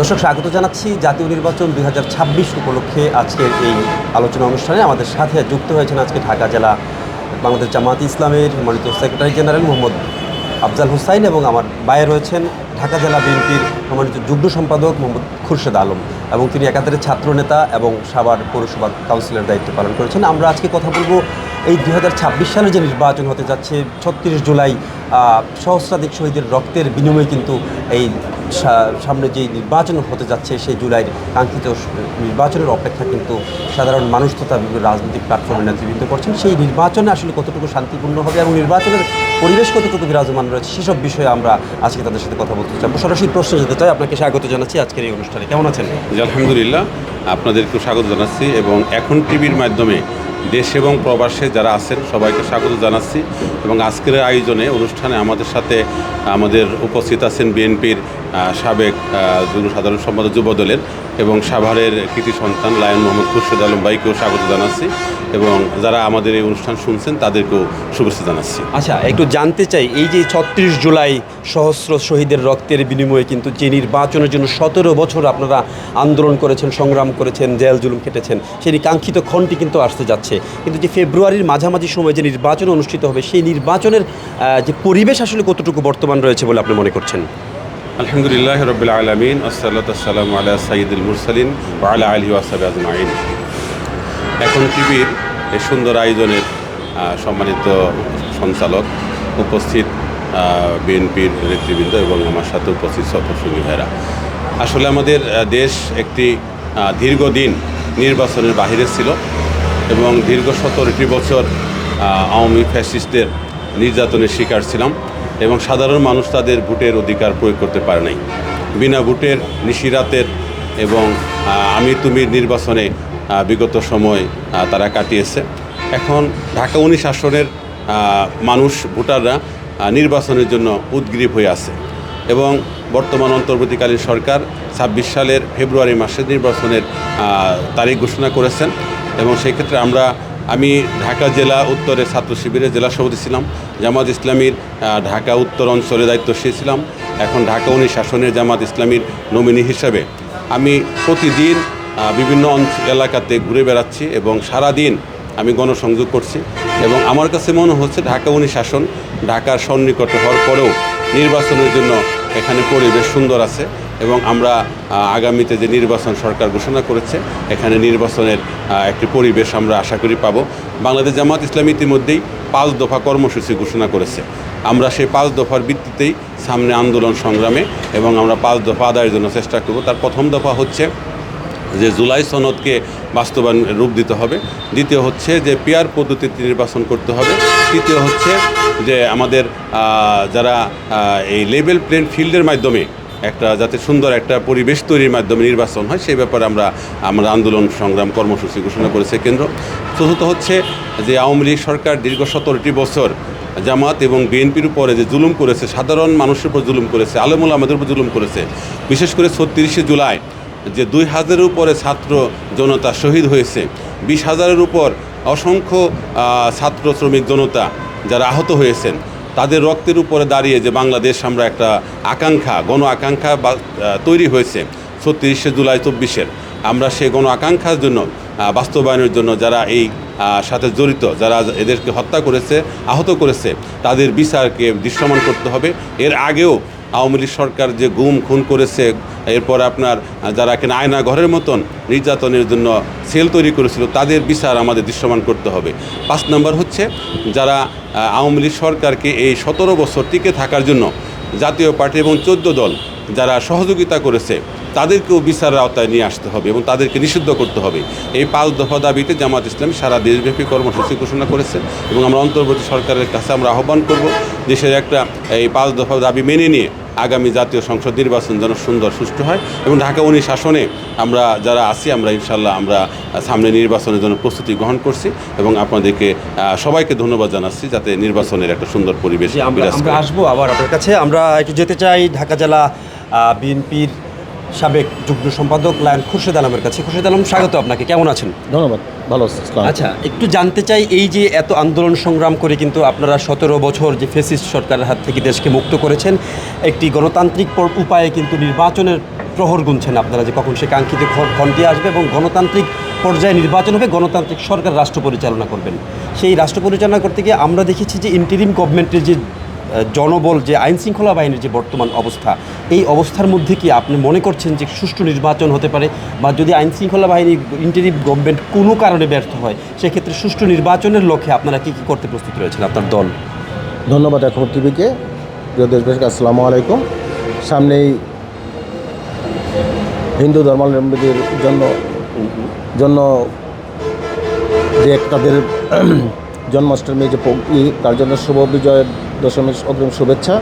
দর্শক, স্বাগত জানাচ্ছি জাতীয় নির্বাচন 2026 উপলক্ষে আজকের এই আলোচনা অনুষ্ঠানে। আমাদের সাথে যুক্ত হয়েছেন আজকে ঢাকা জেলা বাংলাদেশ জামায়াতে ইসলামের মনোনীত সেক্রেটারি জেনারেল মোহাম্মদ আফজাল হোসাইন এবং আমার বাইরে রয়েছেন ঢাকা জেলা বিএনপির মনোনীত যুগ্ম সম্পাদক মোহাম্মদ খুরশেদ আলম, এবং তিনি একাধারে ছাত্রনেতা এবং সাভার পৌরসভা কাউন্সিলের দায়িত্ব পালন করেছেন। আমরা আজকে কথা বলবো এই 2026 সালে যে নির্বাচন হতে যাচ্ছে, 36 জুলাই সহস্রাধিক শহীদের রক্তের বিনিময়ে কিন্তু এই সামনে যে নির্বাচন হতে যাচ্ছে সেই জুলাইয়ের কাঙ্ক্ষিত নির্বাচনের অপেক্ষা কিন্তু সাধারণ মানুষ তথা বিভিন্ন রাজনৈতিক প্ল্যাটফর্মের নেতৃবৃন্দ করছেন। সেই নির্বাচনে আসলে কতটুকু শান্তিপূর্ণ হবে এবং নির্বাচনের পরিবেশ কতটুকু বিরাজমান রয়েছে সেসব বিষয়ে আমরা আজকে তাদের সাথে কথা বলতে চাই। সরাসরি প্রশ্ন যেতে চাই। আপনাকে স্বাগত জানাচ্ছি আজকের এই অনুষ্ঠানে। কেমন আছেন? আলহামদুলিল্লাহ, আপনাদেরকে স্বাগত জানাচ্ছি এবং এখন টিভির মাধ্যমে দেশ এবং প্রবাসে যারা আছেন সবাইকে স্বাগত জানাচ্ছি। এবং আজকের আয়োজনে অনুষ্ঠানে আমাদের সাথে আমাদের উপস্থিত আছেন বিএনপির সাবেক যুগ্ম সাধারণ সম্পাদক যুবদলের এবং সাভারের কৃতি সন্তান লায়ন মোহাম্মদ খুরশেদ আলম ভাইকেও স্বাগত জানাচ্ছি এবং যারা আমাদের এই অনুষ্ঠান শুনছেন তাদেরকেও শুভেচ্ছা জানাচ্ছি। আচ্ছা, একটু জানতে চাই, এই যে 36 জুলাই সহস্র শহীদের রক্তের বিনিময়ে কিন্তু যে নির্বাচনের জন্য 17 বছর আপনারা আন্দোলন করেছেন, সংগ্রাম করেছেন, জেল জুলুম কেটেছেন, সেই কাঙ্ক্ষিত ক্ষণটি কিন্তু আসতে যাচ্ছে। কিন্তু যে ফেব্রুয়ারির মাঝামাঝি সময় যে নির্বাচন অনুষ্ঠিত হবে, সেই নির্বাচনের যে পরিবেশ আসলে কতটুকু বর্তমান রয়েছে বলে আপনি মনে করছেন? আলহামদুলিল্লাহ রাব্বিল আলামিন, আসসালাতু ওয়াসসালামু আলা সাইয়্যিদিল মুরসালিন ওয়া আলা আলিহি ওয়া সাহবিহি আজমাইন। এখন টিভির এই সুন্দর আয়োজনের সম্মানিত সঞ্চালক, উপস্থিত বিএনপির নেতৃবৃন্দ এবং আমার সাথে উপস্থিত সহকর্মী ভাইরা, আসলে আমাদের দেশ একটি দীর্ঘদিন নির্বাচনের বাহিরে ছিল এবং দীর্ঘ 17টি বছর আওয়ামী ফ্যাসিস্টদের নির্যাতনের শিকার ছিলাম এবং সাধারণ মানুষ তাদের ভোটের অধিকার প্রয়োগ করতে পারে নাই। বিনা ভোটের নিশিরাতের এবং আমি তুমির নির্বাচনে বিগত সময় তারা কাটিয়েছে। এখন ঢাকা 19 আসনের মানুষ, ভোটাররা নির্বাচনের জন্য উদগ্রীব হয়ে আছে এবং বর্তমান অন্তর্বর্তীকালীন সরকার 26 সালের ফেব্রুয়ারি মাসে নির্বাচনের তারিখ ঘোষণা করেছেন এবং সেই ক্ষেত্রে আমি ঢাকা জেলা উত্তরের ছাত্র শিবিরের জেলা সভাপতি ছিলাম, জামাত ইসলামীর ঢাকা উত্তর অঞ্চলে দায়িত্বশীল ছিলাম। এখন ঢাকা 19 আসনের জামাত ইসলামীর নমিনি হিসাবে আমি প্রতিদিন বিভিন্ন এলাকাতে ঘুরে বেড়াচ্ছি এবং সারাদিন আমি গণসংযোগ করছি এবং আমার কাছে মনে হচ্ছে ঢাকা 19 আসন ঢাকার সন্নিকটে হওয়ার পরেও নির্বাচনের জন্য এখানে পরিবেশ সুন্দর আছে এবং আমরা আগামীতে যে নির্বাচন সরকার ঘোষণা করেছে এখানে নির্বাচনের একটি পরিবেশ আমরা আশা করি পাব। বাংলাদেশ জামাত ইসলামী ইতিমধ্যেই 5 দফা কর্মসূচি ঘোষণা করেছে। আমরা সেই 5 দফার ভিত্তিতেই সামনে আন্দোলন সংগ্রামে এবং আমরা 5 দফা আদায়ের জন্য চেষ্টা করব। তার প্রথম দফা হচ্ছে যে জুলাই সনদকে বাস্তবায়ন রূপ দিতে হবে, দ্বিতীয় হচ্ছে যে পিয়ার পদ্ধতিতে নির্বাচন করতে হবে, তৃতীয় হচ্ছে যে আমাদের যারা এই লেভেল প্লেইং ফিল্ডের মাধ্যমে একটা যাতে সুন্দর একটা পরিবেশ তৈরির মাধ্যমে নির্বাচন হয় সেই ব্যাপারে আমরা আন্দোলন সংগ্রাম কর্মসূচি ঘোষণা করেছে কেন্দ্র। চতুর্থ হচ্ছে যে আওয়ামী লীগ সরকার দীর্ঘ 17টি বছর জামাত এবং বিএনপির উপরে যে জুলুম করেছে, সাধারণ মানুষের উপর জুলুম করেছে, আলেমুল আমাদের উপর জুলুম করেছে, বিশেষ করে 36 জুলাই যে 2000-এর উপরে ছাত্র জনতা শহীদ হয়েছে, 20,000-এর উপর অসংখ্য ছাত্র শ্রমিক জনতা যারা আহত হয়েছেন, তাদের রক্তের উপরে দাঁড়িয়ে যে বাংলাদেশ আমরা একটা আকাঙ্ক্ষা, গণ আকাঙ্ক্ষা তৈরি হয়েছে 36 জুলাই 24-এর, আমরা সেই গণ আকাঙ্ক্ষার জন্য বাস্তবায়নের জন্য যারা এই সাথে জড়িত, যারা এদেরকে হত্যা করেছে, আহত করেছে, তাদের বিচারকে দৃশ্যমান করতে হবে। এর আগেও আওয়ামী লীগ সরকার যে গুম খুন করেছে, এরপর আপনার যারা এখানে আয়না ঘরের মতন নির্যাতনের জন্য সেল তৈরি করেছিল, তাদের বিচার আমাদের দৃশ্যমান করতে হবে। 5 নম্বর হচ্ছে যারা আওয়ামী লীগ সরকারকে এই 17 বছর টিকে থাকার জন্য জাতীয় পার্টি এবং 14 দল যারা সহযোগিতা করেছে তাদেরকেও বিচারের আওতায় নিয়ে আসতে হবে এবং তাদেরকে নিষিদ্ধ করতে হবে। এই 5 দফা দাবিতে জামাত ইসলামী সারা দেশব্যাপী কর্মসূচি ঘোষণা করেছে এবং আমরা অন্তর্বর্তী সরকারের কাছে আমরা আহ্বান করব দেশের একটা এই 5 দফা দাবি মেনে নিয়ে আগামী জাতীয় সংসদ নির্বাচন যেন সুন্দর সুষ্ঠু হয় এবং ঢাকা 19 আসনে আমরা যারা আছি আমরা ইনশাল্লাহ আমরা সামনে নির্বাচনের জন্য প্রস্তুতি গ্রহণ করছি এবং আপনাদেরকে সবাইকে ধন্যবাদ জানাচ্ছি যাতে নির্বাচনের একটা সুন্দর পরিবেশ বিরাজ করে। আমরা আসবো আবার আপনার কাছে। আমরা একটু যেতে চাই ঢাকা জেলা বিএনপির সাবেক যুগ্ম সম্পাদক লায়ন খুরশেদ আলমের কাছে। খুরশেদ আলম, স্বাগত আপনাকে। কেমন আছেন? ধন্যবাদ, ভালো আছি। আচ্ছা, একটু জানতে চাই, এই যে এত আন্দোলন সংগ্রাম করে কিন্তু আপনারা 17 বছর যে ফ্যাসিস্ট সরকারের হাত থেকে দেশকে মুক্ত করেছেন, একটি গণতান্ত্রিক উপায়ে কিন্তু নির্বাচনের প্রহর গুনছেন আপনারা যে কখন সে কাঙ্ক্ষিত ঘণ্টি আসবে এবং গণতান্ত্রিক পর্যায়ে নির্বাচন হবে, গণতান্ত্রিক সরকার রাষ্ট্র পরিচালনা করবেন। সেই রাষ্ট্র পরিচালনা করতে গিয়ে আমরা দেখেছি যে ইন্টারিম গভর্নমেন্টের যে জনবল, যে আইনশৃঙ্খলা বাহিনীর যে বর্তমান অবস্থা, এই অবস্থার মধ্যে কি আপনি মনে করছেন যে সুষ্ঠু নির্বাচন হতে পারে, বা যদি আইনশৃঙ্খলা বাহিনী ইন্টারিম গভর্নমেন্ট কোনো কারণে ব্যর্থ হয় সেক্ষেত্রে সুষ্ঠু নির্বাচনের লক্ষ্যে আপনারা কী কী করতে প্রস্তুত রয়েছেন আপনার দল? ধন্যবাদ এখন টিভিকে। প্রিয় দেশবাসী, আসসালামু আলাইকুম। সামনেই হিন্দু ধর্মাবলম্বীদের জন্য যে তাদের জন্মাষ্টমী যে তার জন্য শুভ বিজয় দশমীর অগ্রিম শুভেচ্ছা।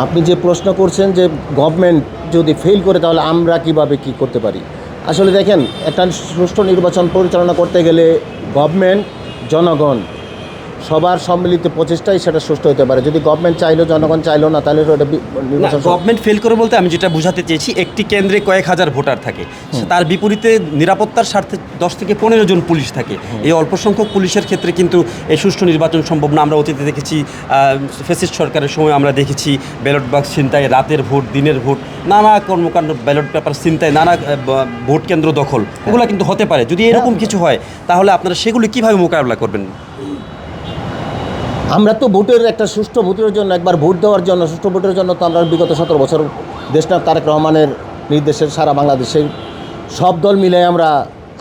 আপনি যে প্রশ্ন করছেন যে গভর্নমেন্ট যদি ফেল করে তাহলে আমরা কিভাবে কি করতে পারি, আসলে দেখেন, একটা সুষ্ঠু নির্বাচন পরিচালনা করতে গেলে গভর্নমেন্ট, জনগণ সবার সম্মিলিত প্রচেষ্টাই সেটা সুষ্ঠু হতে পারে। যদি গভর্নমেন্ট চাইলো, জনগণ চাইলো না, তাহলে ওটা নির্বাচন। গভর্নমেন্ট ফেল করে বলতে আমি যেটা বোঝাতে চেয়েছি, একটি কেন্দ্রে কয়েক হাজার ভোটার থাকে, তার বিপরীতে নিরাপত্তার স্বার্থে 10 থেকে 15 জন পুলিশ থাকে। এই অল্প সংখ্যক পুলিশের ক্ষেত্রে কিন্তু এই সুষ্ঠু নির্বাচন সম্ভব না। আমরা অতীতে দেখেছি, ফ্যাসিস্ট সরকারের সময় আমরা দেখেছি ব্যালট বাক্স ছিনতাই, রাতের ভোট, দিনের ভোট, নানা কর্মকাণ্ড, ব্যালট পেপার ছিনতাই, নানা ভোট কেন্দ্র দখল, এগুলো কিন্তু হতে পারে। যদি এরকম কিছু হয় তাহলে আপনারা সেগুলি কীভাবে মোকাবিলা করবেন? আমরা তো ভোটের একটা সুষ্ঠু ভোটের জন্য, একবার ভোট দেওয়ার জন্য, সুষ্ঠু ভোটের জন্য তো আমরা বিগত 17 বছর দেশনায়ক তারেক রহমানের নির্দেশে সারা বাংলাদেশের সব দল মিলে আমরা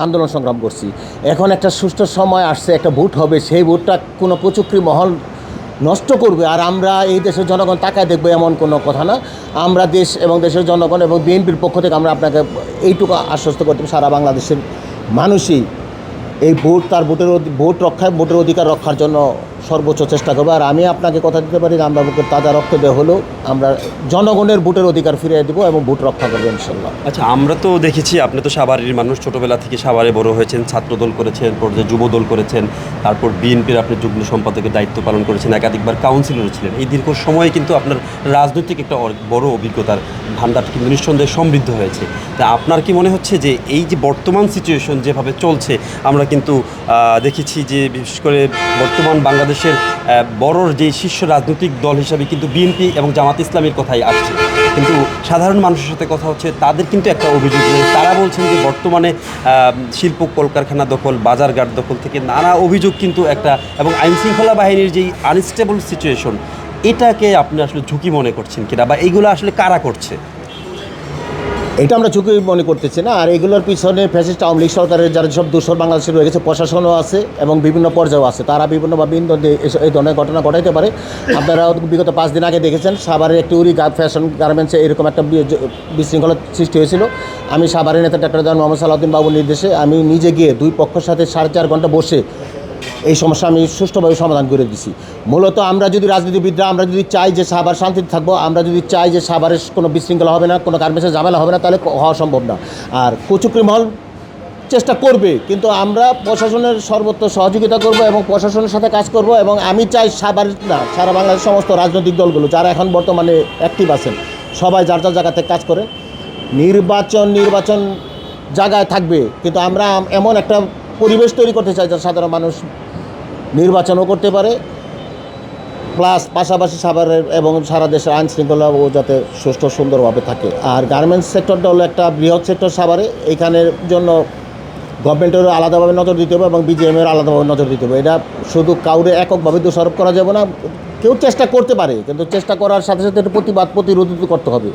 আন্দোলন সংগ্রাম করছি। এখন একটা সুষ্ঠু সময় আসছে, একটা ভোট হবে, সেই ভোটটা কোনো কুচক্রী মহল নষ্ট করবে আর আমরা এই দেশের জনগণ তাকায় দেখবো এমন কোনো কথা না। আমরা দেশ এবং দেশের জনগণ এবং বিএনপির পক্ষ থেকে আমরা আপনাকে এইটুকু আশ্বস্ত করতে সারা বাংলাদেশের মানুষই এই ভোট, তার ভোটের অধিকার রক্ষার জন্য সর্বোচ্চ চেষ্টা করবো। আর আমি আপনাকে কথা দিতে পারি যে আমরা বুকের তাজা রক্ত দেওয়া হলেও আমরা জনগণের ভোটের অধিকার ফিরিয়ে দেবো এবং ভোট রক্ষা করবো ইনশাল্লাহ। আচ্ছা, আমরা তো দেখেছি আপনি তো সাভারের মানুষ, ছোটোবেলা থেকে সাভারে বড় হয়েছেন, ছাত্রদল করেছেন, পর্যায়ে যুবদল করেছেন, তারপর বিএনপির আপনি যুগ্ম সম্পাদকের দায়িত্ব পালন করেছেন, একাধিকবার কাউন্সিলর ছিলেন। এই দীর্ঘ সময়ে কিন্তু আপনার রাজনৈতিক একটা বড় অভিজ্ঞতার ভান্ডার কিন্তু নিঃসন্দেহে সমৃদ্ধ হয়েছে। তা আপনার কি মনে হচ্ছে যে এই যে বর্তমান সিচুয়েশন যেভাবে চলছে, আমরা কিন্তু দেখেছি যে বিশেষ করে বর্তমান বাংলাদেশের বড় যে শীর্ষ রাজনৈতিক দল হিসাবে কিন্তু বিএনপি এবং জামাত ইসলামের কথাই আসছে, কিন্তু সাধারণ মানুষের সাথে কথা হচ্ছে, তাদের কিন্তু একটা অভিযোগ নেই। তারা বলছেন যে বর্তমানে শিল্প কলকারখানা দখল, বাজারঘাট দখল থেকে নানা অভিযোগ কিন্তু একটা, এবং আইনশৃঙ্খলা বাহিনীর যেই আনস্টেবল সিচুয়েশন, এটাকে আপনি আসলে ঝুঁকি মনে করছেন কিনা, বা এইগুলো আসলে কারা করছে? এটা আমরা ঝুঁকি মনে করতেছি না। আর এগুলোর পিছনে ফ্যাসিস্ট আওয়ামী লীগ সরকারের যারা সব দোষর বাংলাদেশে রয়ে গেছে, প্রশাসনও আছে এবং বিভিন্ন পর্যায়েও আছে, তারা বিভিন্নভাবে এই ধরনের ঘটনা ঘটাইতে পারে। আপনারা বিগত 5 দিন আগে দেখেছেন সাভারের একটি উরি ফ্যাশন গার্মেন্টসে এরকম একটা বিশৃঙ্খলা সৃষ্টি হয়েছিল। আমি সাভারের নেতা ডাক্তার মোহাম্মদ সালাউদ্দিন বাবুর নির্দেশে আমি নিজে গিয়ে 2 পক্ষের সাথে 4.5 ঘন্টা বসে এই সমস্যা আমি সুষ্ঠুভাবে সমাধান করে দিছি। মূলত আমরা যদি রাজনীতিবিদরা আমরা যদি চাই যে সাভার শান্তিতে থাকবো, আমরা যদি চাই যে সাভারের কোনো বিশৃঙ্খলা হবে না, কোনো গার্মেন্টসের ঝামেলা হবে না, তাহলে হওয়া সম্ভব না। আর কুচক্রী মহল চেষ্টা করবে, কিন্তু আমরা প্রশাসনের সর্বত্র সহযোগিতা করব এবং প্রশাসনের সাথে কাজ করব। এবং আমি চাই সাভার না, সারা বাংলাদেশের সমস্ত রাজনৈতিক দলগুলো যারা এখন বর্তমানে অ্যাক্টিভ আছেন, সবাই যার যার জায়গাতে কাজ করে নির্বাচন জায়গায় থাকবে, কিন্তু আমরা এমন একটা পরিবেশ তৈরি করতে চাই যাতে সাধারণ মানুষ নির্বাচনও করতে পারে, প্লাস পাশাপাশি সাভারের এবং সারা দেশের আইন শৃঙ্খলাও যাতে সুষ্ঠু সুন্দরভাবে থাকে। আর গার্মেন্টস সেক্টরটা হলো একটা বৃহৎ সেক্টর সাভারে, এইখানের জন্য গভর্নমেন্টেরও আলাদাভাবে নজর দিতে হবে এবং বিজিএমের আলাদাভাবে নজর দিতে হবে। এটা শুধু কাউরে এককভাবে দোষারোপ করা যাবে না। কেউ চেষ্টা করতে পারে, কিন্তু চেষ্টা করার সাথে সাথে প্রতিরোধ করতে হবে।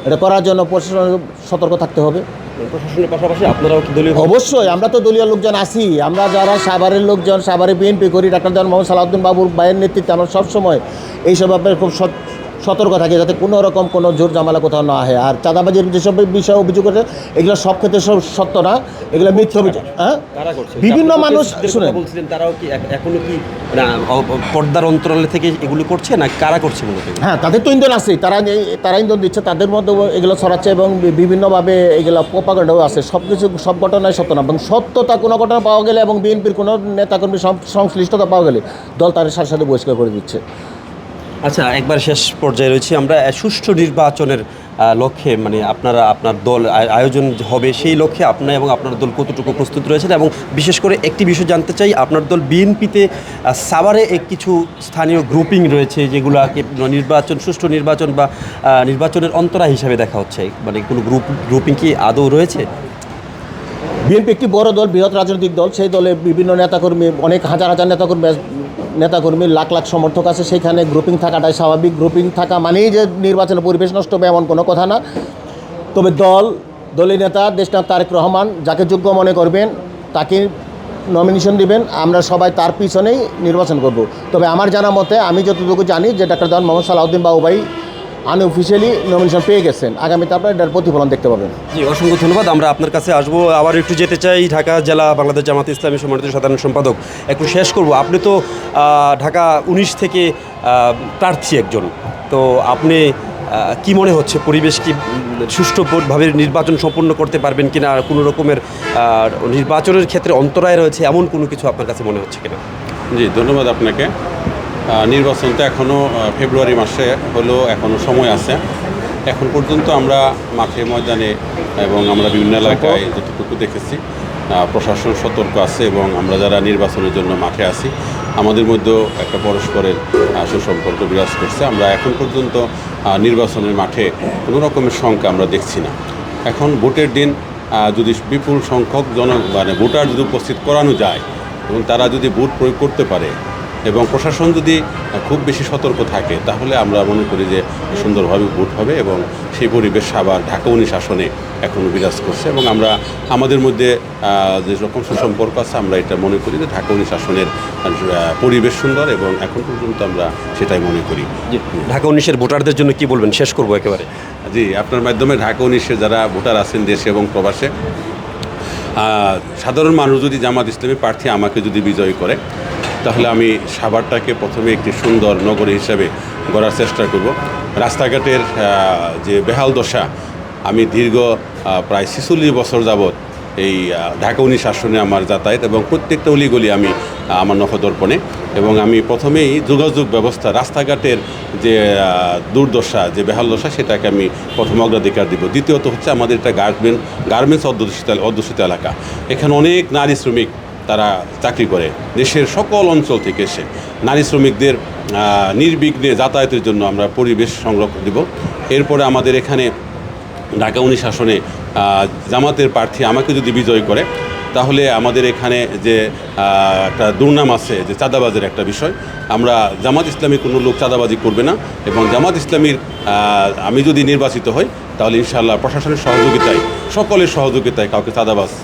এটা করার জন্য প্রশাসনের সতর্ক থাকতে হবে। প্রশাসনের পাশাপাশি আপনারাও কি দলীয়? অবশ্যই, আমরা তো দলীয় লোকজন আছি। আমরা যারা সাভারের লোকজন, সাভারে বিএনপি করি, ডাক্তার মোহাম্মদ সালাউদ্দিন বাবুর ভাইয়ের নেতৃত্বে আমরা সবসময় এইসব ব্যাপারে খুব সতর্ক থাকি, যাতে কোনো রকম কোনো জোর জামালা কোথাও না হয়। আর চাঁদাবাজির যেসব বিষয়ে অভিযোগ করে, এগুলো সব ক্ষেত্রে সব সত্য না, এগুলো মিথ্যা অভিযোগ। হ্যাঁ, বিভিন্ন মানুষ শুনে বলছিলেন, তারাও কি এখনো কি পর্দার অন্তরালে থেকে এগুলো করছে, না কারা করছে মূলত? হ্যাঁ, তাদের তো ইন্ধন আছে, তারা ইন্ধন দিচ্ছে, তাদের মধ্যে এগুলো ছড়াচ্ছে এবং বিভিন্নভাবে এগুলো প্রপাগান্ডাও আছে। সব ঘটনায় সত্য না, এবং সত্যতা কোনো ঘটনা পাওয়া গেলে এবং বিএনপির কোনো নেতাকর্মীর সংশ্লিষ্টতা পাওয়া গেলে দল তাদের সাথে সাথে বহিষ্কার করে দিচ্ছে। আচ্ছা, একবার শেষ পর্যায়ে রয়েছে আমরা, সুষ্ঠু নির্বাচনের লক্ষ্যে মানে আপনার দল আয়োজন হবে সেই লক্ষ্যে আপনি এবং আপনার দল কতটুকু প্রস্তুত রয়েছেন, এবং বিশেষ করে একটি বিষয় জানতে চাই, আপনার দল বিএনপিতে সাভারে কিছু স্থানীয় গ্রুপিং রয়েছে যেগুলোকে সুষ্ঠু নির্বাচন বা নির্বাচনের অন্তরা হিসাবে দেখা হচ্ছে, মানে কোনো গ্রুপিং কি আদৌ রয়েছে? বিএনপি একটি বড় দল, বৃহৎ রাজনৈতিক দল। সেই দলে বিভিন্ন নেতাকর্মী, অনেক হাজার হাজার নেতাকর্মী লাখ লাখ সমর্থক আছে। সেইখানে গ্রুপিং থাকাটাই স্বাভাবিক। গ্রুপিং থাকা মানেই যে নির্বাচনের পরিবেশ নষ্ট হবে এমন কোনো কথা না। তবে দলীয় নেতা দেশনাথ তারেক রহমান যাকে যোগ্য মনে করবেন তাকে নমিনেশন দিবেন, আমরা সবাই তার পিছনেই নির্বাচন করব। তবে আমার জানা মতে, আমি যতটুকু জানি যে ডাক্তার জন মোহাম্মদ সালাউদ্দিন বাবু ভাই আনঅফিসিয়ালি নমিনেশন পেয়ে গেছেন। আগামীতে আপনারা এটার প্রতিফলন দেখতে পাবেন। জি, অসংখ্য ধন্যবাদ। আমরা আপনার কাছে আসবো, আবার একটু যেতে চাই ঢাকা জেলা বাংলাদেশ জামাত ইসলামী সম্মানিত সাধারণ সম্পাদক, একটু শেষ করব। আপনি তো ঢাকা 19 থেকে প্রার্থী একজন, তো আপনি কি মনে হচ্ছে পরিবেশ কি সুষ্ঠুভাবে নির্বাচন সম্পন্ন করতে পারবেন কিনা, কোনো রকমের নির্বাচনের ক্ষেত্রে অন্তরায় রয়েছে এমন কোনো কিছু আপনার কাছে মনে হচ্ছে কিনা? জি, ধন্যবাদ আপনাকে। নির্বাচন তো এখনও ফেব্রুয়ারি মাসে হলেও এখনও সময় আছে। এখন পর্যন্ত আমরা মাঠে ময়দানে এবং আমরা বিভিন্ন এলাকায় যতটুকু দেখেছি প্রশাসন সতর্ক আছে, এবং আমরা যারা নির্বাচনের জন্য মাঠে আছি আমাদের মধ্যেও একটা পরস্পরের সুসম্পর্ক বিরাজ করছে। আমরা এখন পর্যন্ত নির্বাচনের মাঠে কোনো রকমের শঙ্কা আমরা দেখছি না। এখন ভোটের দিন যদি বিপুল সংখ্যক ভোটার যদি উপস্থিত করানো যায় এবং তারা যদি ভোট প্রয়োগ করতে পারে এবং প্রশাসন যদি খুব বেশি সতর্ক থাকে, তাহলে আমরা মনে করি যে সুন্দরভাবে ভোট হবে এবং সেই পরিবেশ আবার ঢাকা 19 আসনে এখনও বিরাজ করছে। এবং আমরা আমাদের মধ্যে যে রকম সুসম্পর্ক আছে আমরা এটা মনে করি যে ঢাকা 19 আসনের পরিবেশ সুন্দর, এবং এখন পর্যন্ত আমরা সেটাই মনে করি। ঢাকা 19-এর ভোটারদের জন্য কি বলবেন, শেষ করবো একেবারে? জি, আপনার মাধ্যমে ঢাকা 19-এ যারা ভোটার আছেন দেশে এবং প্রবাসে, সাধারণ মানুষ যদি জামাত ইসলামী প্রার্থী আমাকে যদি বিজয়ী করে, তাহলে আমি সাভারটাকে প্রথমে একটি সুন্দর নগরী হিসাবে গড়ার চেষ্টা করব। রাস্তাঘাটের যে বেহাল দশা, আমি দীর্ঘ প্রায় 46 বছর যাবৎ এই ঢাকা 19 আসনে আমার যাতায়াত, এবং প্রত্যেকটা অলিগলি আমি আমার নখদর্পণে, এবং আমি প্রথমেই যোগাযোগ ব্যবস্থা, রাস্তাঘাটের যে দুর্দশা, যে বেহাল দশা, সেটাকে আমি প্রথম অগ্রাধিকার দিব। দ্বিতীয়ত হচ্ছে আমাদের একটা গার্মেন্টস অধ্যুষিত এলাকা। এখানে অনেক নারী শ্রমিক তারা চাকরি করে দেশের সকল অঞ্চল থেকে এসে। নারী শ্রমিকদের নির্বিঘ্নে যাতায়াতের জন্য আমরা পরিবেশ সংরক্ষণ দিব। এরপরে আমাদের এখানে ঢাকা 19 আসনে জামাতের প্রার্থী আমাকে যদি বিজয় করে, তাহলে আমাদের এখানে যে একটা দুর্নাম আছে যে চাঁদাবাজের একটা বিষয়, আমরা জামাত ইসলামী কোনো লোক চাঁদাবাজি করবে না, এবং জামাত ইসলামীর আমি যদি নির্বাচিত হই তাহলে ইনশাআল্লাহ প্রশাসনের সহযোগিতায়, সকলের সহযোগিতায় কাউকে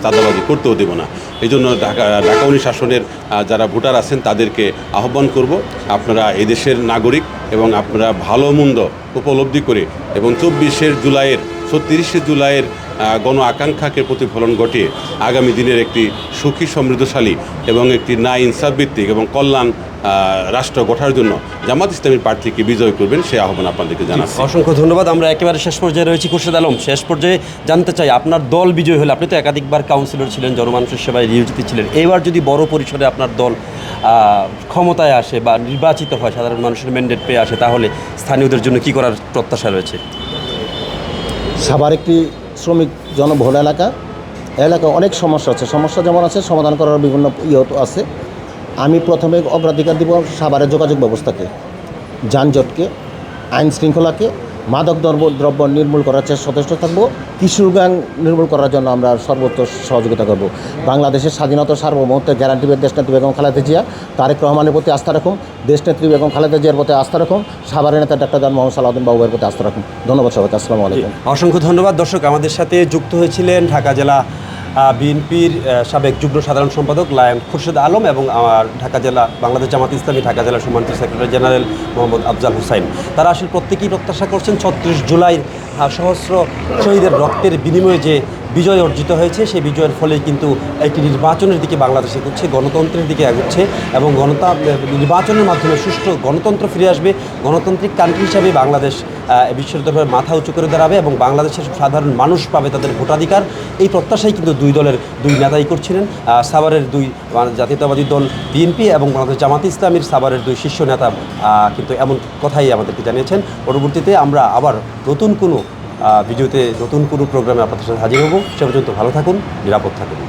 চাঁদাবাজি করতেও দেব না। এই জন্য ঢাকা 19 আসনের যারা ভোটার আছেন তাদেরকে আহ্বান করব, আপনারা এদেশের নাগরিক এবং আপনারা ভালো মন্দ উপলব্ধি করে এবং 36শে জুলাইয়ের গণ আকাঙ্ক্ষাকে প্রতিফলন ঘটিয়ে আগামী দিনের একটি সুখী সমৃদ্ধশালী এবং একটি ন্যায় ইনসাফ ভিত্তিক এবং কল্যাণ রাষ্ট্র গড়ার জন্য জামাত ইসলামীর প্রার্থীকে বিজয় করবেন, সেই আহ্বান আপনাদেরকে জানাচ্ছি। অসংখ্য ধন্যবাদ। আমরা একেবারে শেষ পর্যায়ে রয়েছি। খুরশেদ আলম, শেষ পর্যায়ে জানতে চাই, আপনার দল বিজয় হলে, আপনি তো একাধিকবার কাউন্সিলর ছিলেন, জনমানুষের সেবায় নিয়োজিত ছিলেন, এবার যদি বড় পরিসরে আপনার দল ক্ষমতায় আসে বা নির্বাচিত হয়, সাধারণ মানুষের ম্যান্ডেট পেয়ে আসে, তাহলে স্থানীয়দের জন্য কি করার প্রত্যাশা রয়েছে? সাভার একটি শ্রমিক জনবহুল এলাকা অনেক সমস্যা আছে। সমস্যা যেমন আছে, সমাধান করার বিভিন্ন আছে। আমি প্রথমে অগ্রাধিকার দিব সাভারের যোগাযোগ ব্যবস্থাকে, যানজটকে, আইন শৃঙ্খলাকে, মাদক দ্রব্য নির্মূল করার চেষ্টা সচেষ্ট থাকবো। কিশোর গ্যাং নির্মূল করার জন্য আমরা সর্বোচ্চ সহযোগিতা করব। বাংলাদেশের স্বাধীনতা সার্বভৌমত্বের গ্যারান্টি দেশনেত্রী বেগম খালেদা জিয়া, তারেক রহমানের প্রতি আস্থা রাখুন, দেশনেত্রী বেগম খালেদা জিয়ার প্রতি আস্থা রাখুন, সাভারের নেতা ডাক্তার জন মোহাম্মদ সালাউদ্দিন বাবুয়ের প্রতি আস্থা রাখুন। ধন্যবাদ সবাইকে। আসসালামু আলাইকুম। অসংখ্য ধন্যবাদ। দর্শক, আমাদের সাথে যুক্ত হয়েছিলেন ঢাকা জেলা বিএনপির সাবেক যুগ্ম সাধারণ সম্পাদক লায়ন খুরশেদ আলম এবং ঢাকা জেলা বাংলাদেশ জামাত ইসলামী ঢাকা জেলা সম্মানিত সেক্রেটারি জেনারেল মোহাম্মদ আফজাল হুসাইন। তারা আসলে প্রত্যেকেই প্রত্যাশা করছেন 36 জুলাই সহস্র শহীদের রক্তের বিনিময়ে যে বিজয় অর্জিত হয়েছে, সেই বিজয়ের ফলে কিন্তু একটি নির্বাচনের দিকে বাংলাদেশ এগোচ্ছে, গণতন্ত্রের দিকে এগোচ্ছে, এবং নির্বাচনের মাধ্যমে সুষ্ঠু গণতন্ত্র ফিরে আসবে। গণতান্ত্রিক কান্ট্রি হিসাবে বাংলাদেশ বিশ্বের দরবারে মাথা উঁচু করে দাঁড়াবে এবং বাংলাদেশের সাধারণ মানুষ পাবে তাদের ভোটাধিকার। এই প্রত্যাশাই কিন্তু দুই দলের দুই নেতাই করছিলেন। সাভারের দুই জাতীয়তাবাদী দল বিএনপি এবং বাংলাদেশ জামাত ইসলামীর সাভারের দুই শীর্ষ নেতা কিন্তু এমন কথাই আমাদেরকে জানিয়েছেন। পরবর্তীতে আমরা আবার নতুন কোনো ভিডিওতে নতুন কোনো প্রোগ্রামে আপনাদের সাথে হাজির হব। সে পর্যন্ত ভালো থাকুন, নিরাপদ থাকুন।